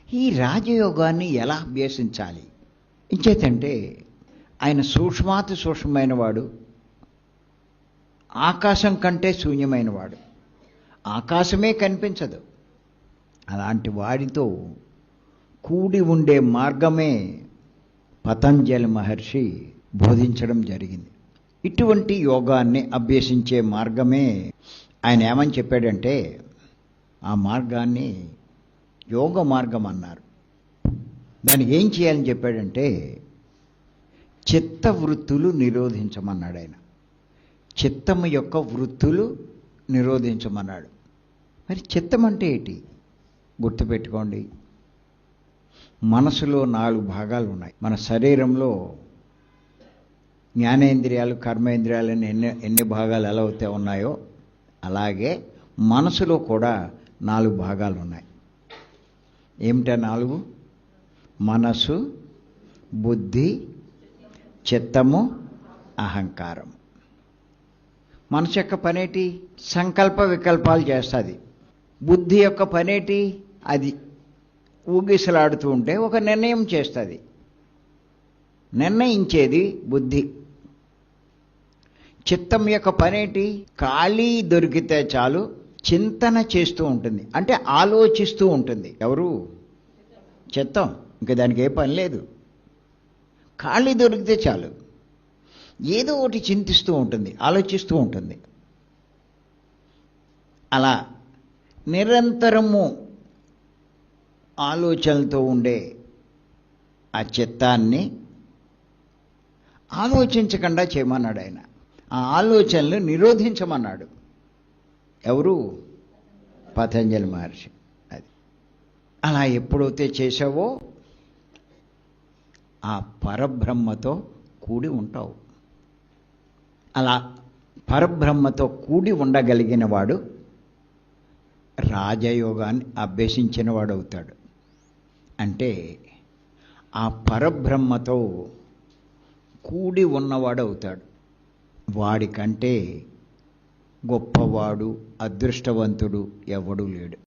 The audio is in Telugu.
ఈ రాజయోగాన్ని ఎలా అభ్యసించాలి? ఇంచేతంటే ఆయన సూక్ష్మాతి సూక్ష్మమైన వాడు, ఆకాశం కంటే శూన్యమైన వాడు. ఆకాశమే కనిపించదు. అలాంటి వాడితో కూడి ఉండే మార్గమే పతంజలి మహర్షి బోధించడం జరిగింది. ఇటువంటి యోగాన్ని అభ్యసించే మార్గమే ఆయన ఏమని చెప్పాడంటే, ఆ మార్గాన్ని యోగ మార్గం అన్నారు. దానికి ఏం చేయాలని చెప్పాడంటే, చిత్త వృత్తులు నిరోధించమన్నాడు ఆయన. చిత్తము యొక్క వృత్తులు నిరోధించమన్నాడు. మరి చిత్తం అంటే ఏంటి? గుర్తుపెట్టుకోండి, మనసులో 4 భాగాలు ఉన్నాయి. మన శరీరంలో జ్ఞానేంద్రియాలు, కర్మేంద్రియాలు ఎన్ని భాగాలు ఎలా అయితే ఉన్నాయో, అలాగే మనసులో కూడా 4 భాగాలు ఉన్నాయి. ఏమిటా 4? మనసు, బుద్ధి, చిత్తము, అహంకారం. మనసు యొక్క పనేటి? సంకల్ప వికల్పాలు చేస్తుంది. బుద్ధి యొక్క పనేటి? అది ఊగిసలాడుతూ ఉంటే ఒక నిర్ణయం చేస్తుంది. నిర్ణయించేది బుద్ధి. చిత్తం యొక్క పనేటి? ఖాళీ దొరికితే చాలు చింతన చేస్తూ ఉంటుంది, అంటే ఆలోచిస్తూ ఉంటుంది. ఎవరు? చిత్తం. ఇంకా దానికి ఏ పని లేదు. ఖాళీ దొరికితే చాలు ఏదో ఒకటి చింతిస్తూ ఉంటుంది, ఆలోచిస్తూ ఉంటుంది. అలా నిరంతరము ఆలోచనలతో ఉండే ఆ చిత్తాన్ని ఆలోచించకుండా చేయమన్నాడు ఆయన. ఆ ఆలోచనలు నిరోధించమన్నాడు. ఎవరు? పతంజలి మహర్షి. అది అలా ఎప్పుడైతే చేసావో ఆ పరబ్రహ్మతో కూడి ఉంటావు. అలా పరబ్రహ్మతో కూడి ఉండగలిగిన వాడు రాజయోగాన్ని అభ్యసించిన వాడు అవుతాడు. అంటే ఆ పరబ్రహ్మతో కూడి ఉన్నవాడు అవుతాడు. వాడికంటే గొప్పవాడు, అదృష్టవంతుడు ఎవడూ లేడు.